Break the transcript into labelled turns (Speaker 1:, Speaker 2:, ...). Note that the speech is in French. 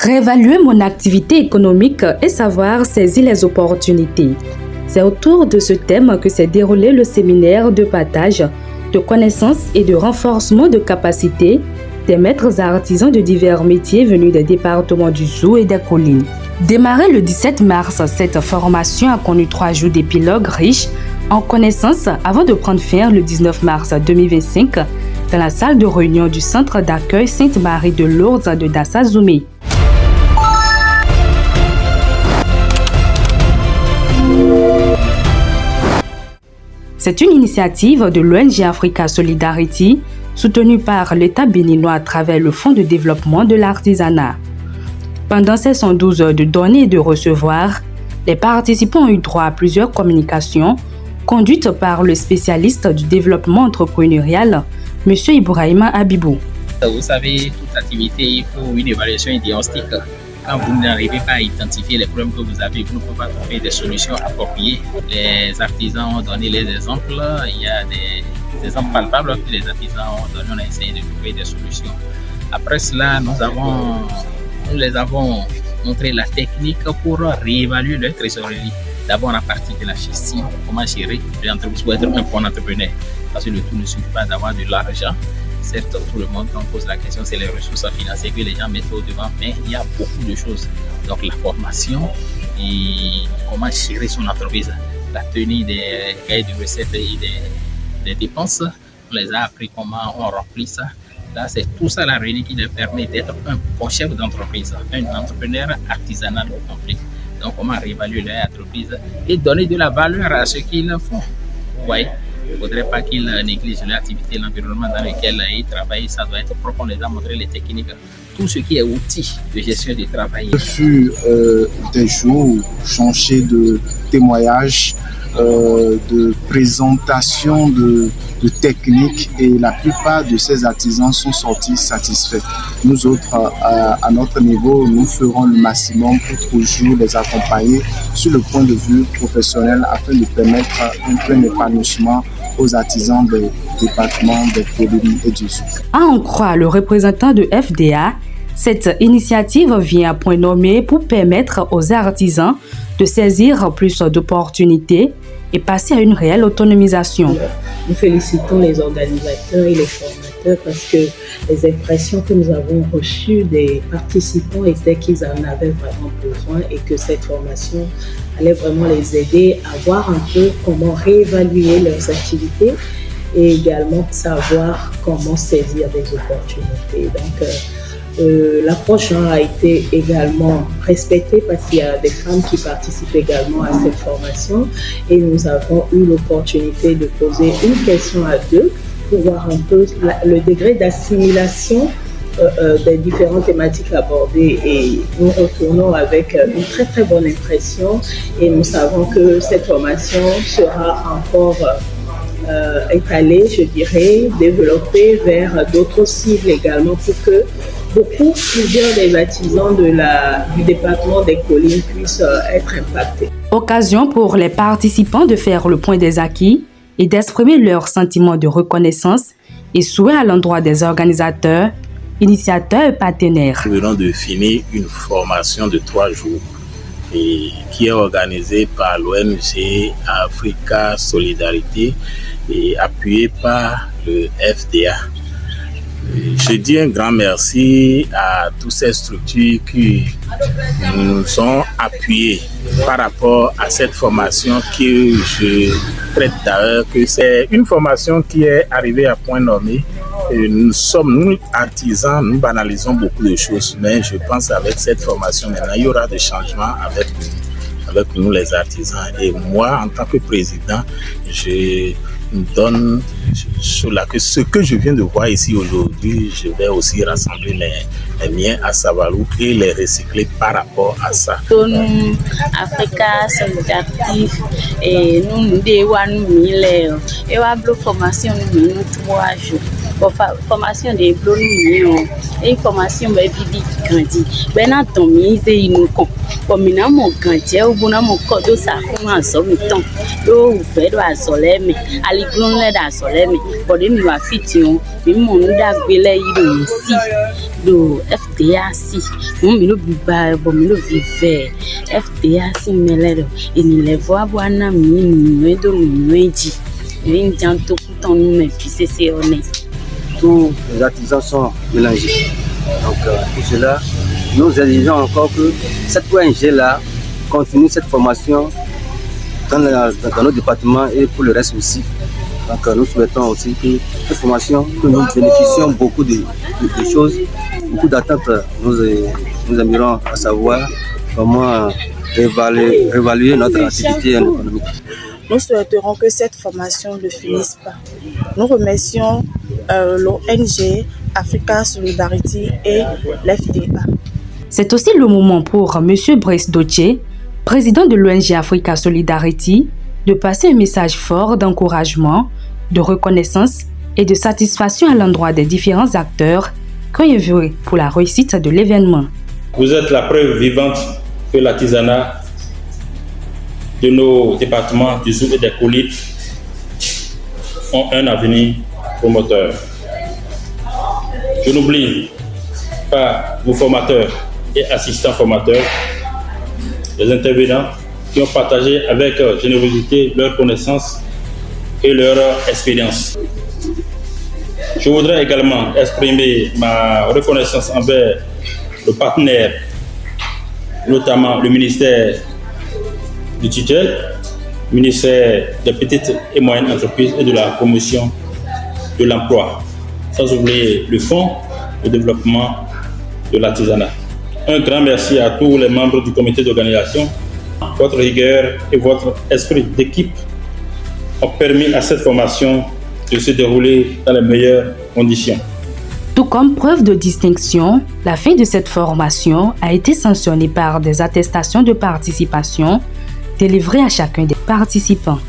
Speaker 1: Réévaluer mon activité économique et savoir saisir les opportunités. C'est autour de ce thème que s'est déroulé le séminaire de partage de connaissances et de renforcement de capacités des maîtres artisans de divers métiers venus des départements du Zou et des collines. Démarrée le 17 mars, cette formation a connu 3 jours d'épilogue riche en connaissances avant de prendre fin le 19 mars 2025 dans la salle de réunion du centre d'accueil Sainte-Marie de Lourdes de Dassa-Zoumé. C'est une initiative de l'ONG Africa Solidarity, soutenue par l'État béninois à travers le Fonds de développement de l'artisanat. Pendant ces 112 heures de donner et de recevoir, les participants ont eu droit à plusieurs communications conduites par le spécialiste du développement entrepreneurial, M. Ibrahima Abibou.
Speaker 2: Vous savez, toute activité, il faut une évaluation et diagnostic. Quand vous n'arrivez pas à identifier les problèmes que vous avez, vous ne pouvez pas trouver des solutions appropriées. Les artisans ont donné les exemples. Il y a des exemples palpables que les artisans ont donné. On a essayé de trouver des solutions. Après cela, nous les avons montré la technique pour réévaluer leur trésorerie. D'abord, à partir de la gestion, comment gérer l'entreprise pour être un bon entrepreneur. Parce que le tout ne suffit pas d'avoir de l'argent. Certes, tout le monde, quand on pose la question, c'est les ressources financières que les gens mettent au devant, mais il y a beaucoup de choses. Donc, la formation et comment gérer son entreprise, la tenue des cahiers de recettes et des dépenses, on les a appris comment on remplit ça. Là, c'est tout ça la réunion qui leur permet d'être un bon chef d'entreprise, un entrepreneur artisanal complet. Donc, comment réévaluer leur entreprise et donner de la valeur à ce qu'ils font. Vous voyez? Il ne faudrait pas qu'ils négligent l'activité, l'environnement dans lequel ils travaillent. Ça doit être propre. On les a montré les techniques, tout ce qui est outils de gestion du travail.
Speaker 3: Ce fut des jours jonchés de témoignages, de présentations de techniques, et la plupart de ces artisans sont sortis satisfaits. Nous autres, à notre niveau, nous ferons le maximum pour toujours les accompagner sur le point de vue professionnel afin de permettre un plein épanouissement aux artisans des départements des collines et du Zou.
Speaker 1: À en croire le représentant de FDA, cette initiative vient à point nommé pour permettre aux artisans de saisir plus d'opportunités et passer à une réelle autonomisation.
Speaker 4: Nous félicitons les organisateurs et les formateurs parce que les impressions que nous avons reçues des participants étaient qu'ils en avaient vraiment besoin et que cette formation allait vraiment les aider à voir un peu comment réévaluer leurs activités et également savoir comment saisir des opportunités. Donc, l'approche a été également respectée parce qu'il y a des femmes qui participent également à cette formation et nous avons eu l'opportunité de poser une question à deux pour voir un peu le degré d'assimilation des différentes thématiques abordées, et nous retournons avec une très très bonne impression et nous savons que cette formation sera encore étalée, je dirais, développée vers d'autres cibles également pour que plusieurs des artisans du département des collines puissent être impactés.
Speaker 1: Occasion pour les participants de faire le point des acquis et d'exprimer leur sentiment de reconnaissance et souhait à l'endroit des organisateurs, initiateurs et partenaires.
Speaker 5: Nous venons de finir une formation de 3 jours qui est organisée par l'ONG Africa Solidarity et appuyée par le FDA. Je dis un grand merci à toutes ces structures qui nous ont appuyés par rapport à cette formation que je traite d'ailleurs que c'est une formation qui est arrivée à point nommé. Nous artisans, nous banalisons beaucoup de choses, mais je pense qu'avec cette formation maintenant, il y aura des changements avec nous les artisans. Et moi, en tant que président, je donne que ce que je viens de voir ici aujourd'hui, je vais aussi rassembler les miens à Savalou et les recycler par rapport à ça.
Speaker 6: Nous, Africa Solidarity, et nous devons et la formation nous 3 jours. Formation de blog nous et formation ba bibi grandi. Ben atomi ze inuko. Pomina mo grandi o bona mo kodo sa fun aso mi tan. Do fe do asoleme. Ali glon le da asoleme. Bode mi wa fiti on. Mi mo nu da gbele yi do si. do FDA si milo biba bo milo vive FDA si melero ini le voa bwana mi do mweji ni janto kuton me puis c'est honnête.
Speaker 7: Tous les artisans sont mélangés. Donc pour cela, nous exigeons encore que cette ONG-là continue cette formation dans nos départements et pour le reste aussi. Donc nous souhaitons aussi que cette formation, que nous bénéficions beaucoup de choses, beaucoup d'attentes. Nous aimerions savoir comment évaluer notre activité économique.
Speaker 8: Nous souhaiterons que cette formation ne finisse pas. Nous remercions l'ONG Africa Solidarity et l'FDA.
Speaker 1: C'est aussi le moment pour M. Brice Dottier, président de l'ONG Africa Solidarity, de passer un message fort d'encouragement, de reconnaissance et de satisfaction à l'endroit des différents acteurs qui ont œuvré pour la réussite de l'événement.
Speaker 9: Vous êtes la preuve vivante que l'artisanat de nos départements du Zou et des Colites ont un avenir promoteur. Je n'oublie pas vos formateurs et assistants formateurs, les intervenants qui ont partagé avec générosité leurs connaissances et leur expérience. Je voudrais également exprimer ma reconnaissance envers le partenaire, notamment le ministère du tutelle, ministère des petites et moyennes entreprises et de la promotion de l'emploi, sans oublier le Fonds de développement de l'artisanat. Un grand merci à tous les membres du comité d'organisation. Votre rigueur et votre esprit d'équipe ont permis à cette formation de se dérouler dans les meilleures conditions.
Speaker 1: Tout comme preuve de distinction, la fin de cette formation a été sanctionnée par des attestations de participation délivrées à chacun des participants.